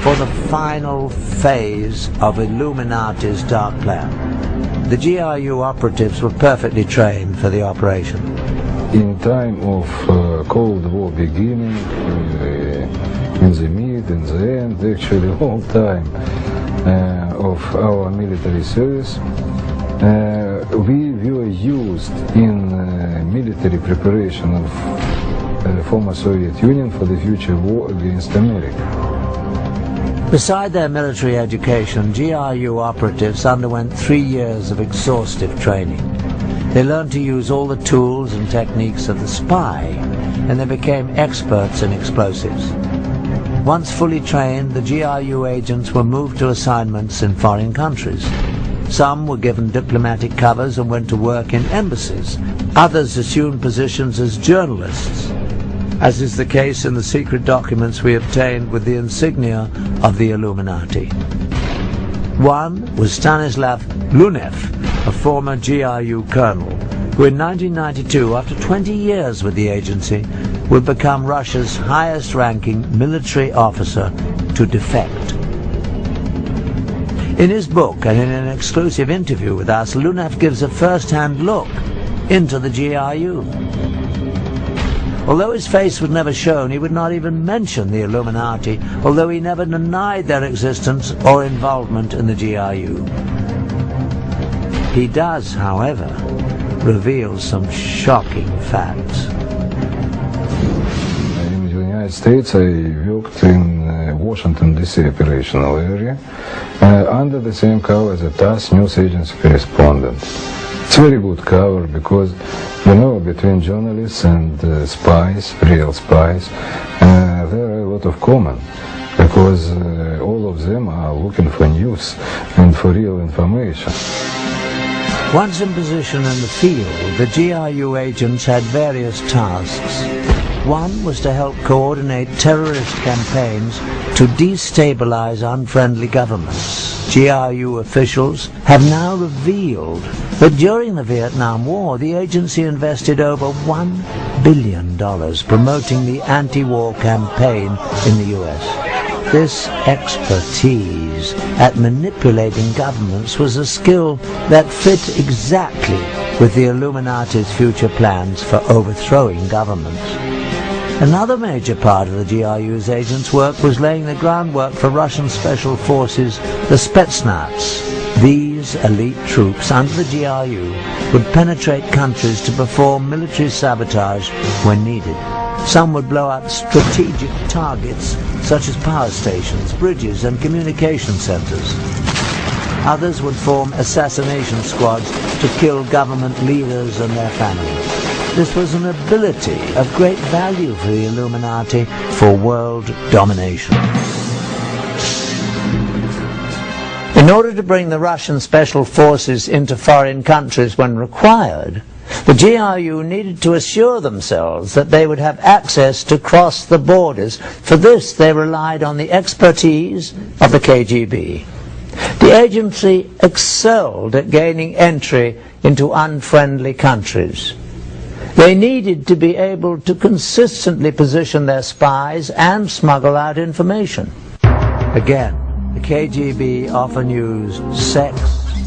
for the final phase of Illuminati's dark plan. The GRU operatives were perfectly trained for the operation. In time of Cold War beginning, in the mid, in the end, actually all time of our military service, we were used in military preparation of former Soviet Union for the future war against America. Beside their military education, GRU operatives underwent 3 years of exhaustive training. They learned to use all the tools and techniques of the spy, and they became experts in explosives. Once fully trained, the GRU agents were moved to assignments in foreign countries. Some were given diplomatic covers and went to work in embassies. Others assumed positions as journalists, as is the case in the secret documents we obtained with the insignia of the Illuminati. One was Stanislav Lunev, a former GRU colonel, who in 1992, after 20 years with the agency, would become Russia's highest-ranking military officer to defect. In his book and in an exclusive interview with us, Lunev gives a first-hand look into the GRU. Although his face was never shown, he would not even mention the Illuminati, although he never denied their existence or involvement in the GRU. He does, however, reveal some shocking facts. In the United States, I worked in Washington, D.C. operational area under the same cover as a TASS news agency correspondent. It's very good cover because, you know, between journalists and spies, real spies, there are a lot of common, because all of them are looking for news and for real information. Once in position in the field, the GRU agents had various tasks. One was to help coordinate terrorist campaigns to destabilize unfriendly governments. GRU officials have now revealed that during the Vietnam War, the agency invested over $1 billion promoting the anti-war campaign in the US. This expertise at manipulating governments was a skill that fit exactly with the Illuminati's future plans for overthrowing governments. Another major part of the GRU's agents' work was laying the groundwork for Russian special forces, the Spetsnaz. These elite troops under the GRU would penetrate countries to perform military sabotage when needed. Some would blow up strategic targets such as power stations, bridges and communication centers. Others would form assassination squads to kill government leaders and their families. This was an ability of great value for the Illuminati for world domination. In order to bring the Russian special forces into foreign countries when required, the GRU needed to assure themselves that they would have access to cross the borders. For this, they relied on the expertise of the KGB. The agency excelled at gaining entry into unfriendly countries. They needed to be able to consistently position their spies and smuggle out information. Again, the KGB often used sex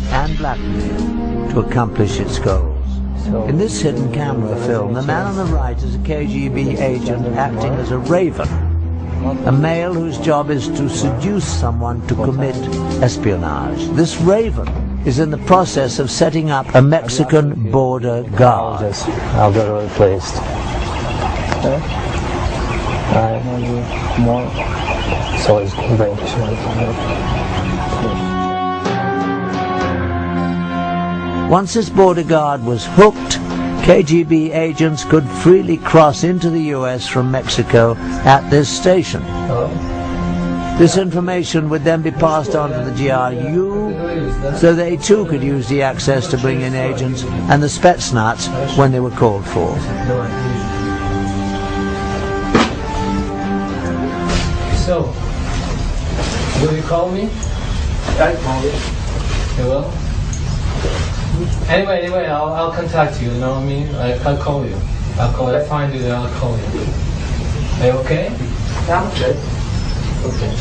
and blackmail to accomplish its goals. In this hidden camera film, the man on the right is a KGB agent acting as a raven, a male whose job is to seduce someone to commit espionage. This raven is in the process of setting up a Mexican border guard. I'll get it replaced. Okay. More. So it's great. Once this border guard was hooked, KGB agents could freely cross into the US from Mexico at this station. This information would then be passed on to the GRU, so they too could use the access to bring in agents and the Spetsnaz when they were called for. So, will you call me? I call you. You will? Anyway, I'll contact you, you know what I mean? I'll call you. I'll find you, then I'll call you. Are you okay? Yeah, I'm good. Okay.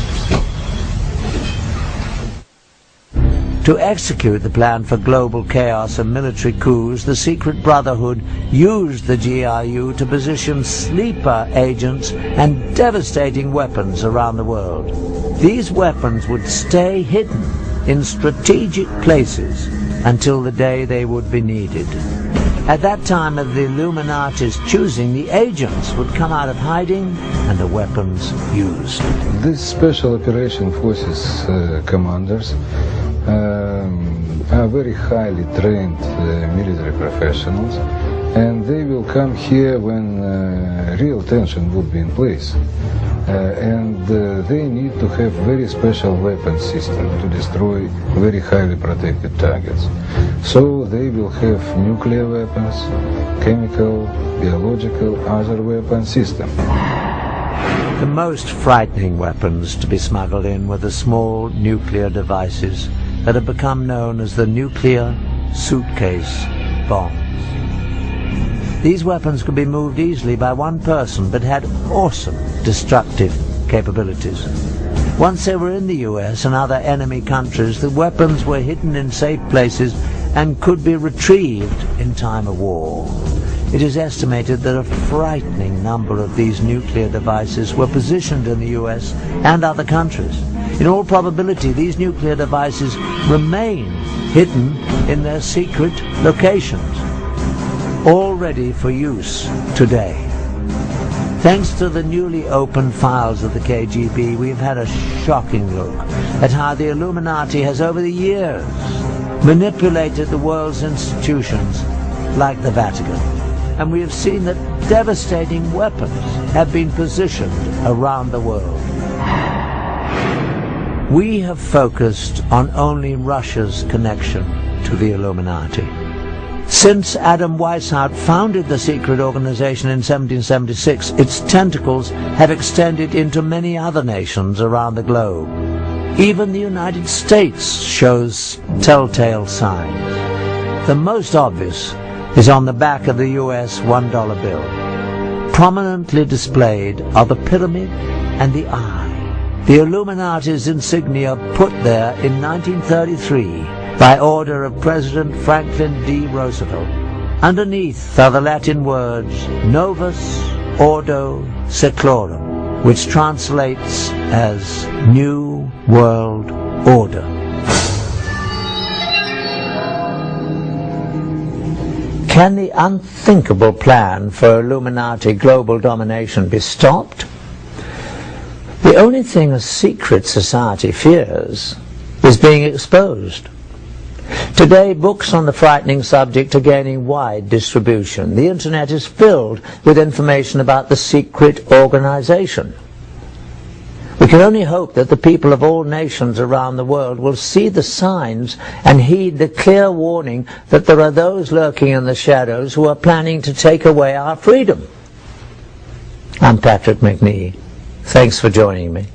To execute the plan for global chaos and military coups, the secret brotherhood used the GRU to position sleeper agents and devastating weapons around the world. These weapons would stay hidden in strategic places until the day they would be needed. At that time of the Illuminati's choosing, the agents would come out of hiding and the weapons used. These special operation forces commanders are very highly trained military professionals, and they will come here when real tension would be in place. And they need to have very special weapon system to destroy very highly protected targets. So they will have nuclear weapons, chemical, biological, other weapon system. The most frightening weapons to be smuggled in were the small nuclear devices that have become known as the nuclear suitcase bombs. These weapons could be moved easily by one person, but had awesome destructive capabilities. Once they were in the US and other enemy countries, the weapons were hidden in safe places and could be retrieved in time of war. It is estimated that a frightening number of these nuclear devices were positioned in the US and other countries. In all probability, these nuclear devices remain hidden in their secret locations, all ready for use today. Thanks to the newly opened files of the KGB, we've had a shocking look at how the Illuminati has over the years manipulated the world's institutions like the Vatican. And we have seen that devastating weapons have been positioned around the world. We have focused on only Russia's connection to the Illuminati. Since Adam Weishaupt founded the secret organization in 1776, its tentacles have extended into many other nations around the globe. Even the United States shows telltale signs. The most obvious is on the back of the US $1 bill. Prominently displayed are the pyramid and the eye. The Illuminati's insignia put there in 1933 by order of President Franklin D. Roosevelt. Underneath are the Latin words Novus Ordo Seclorum, which translates as New World Order. Can the unthinkable plan for Illuminati global domination be stopped? The only thing a secret society fears is being exposed. Today, books on the frightening subject are gaining wide distribution. The internet is filled with information about the secret organization. We can only hope that the people of all nations around the world will see the signs and heed the clear warning that there are those lurking in the shadows who are planning to take away our freedom. I'm Patrick McNee. Thanks for joining me.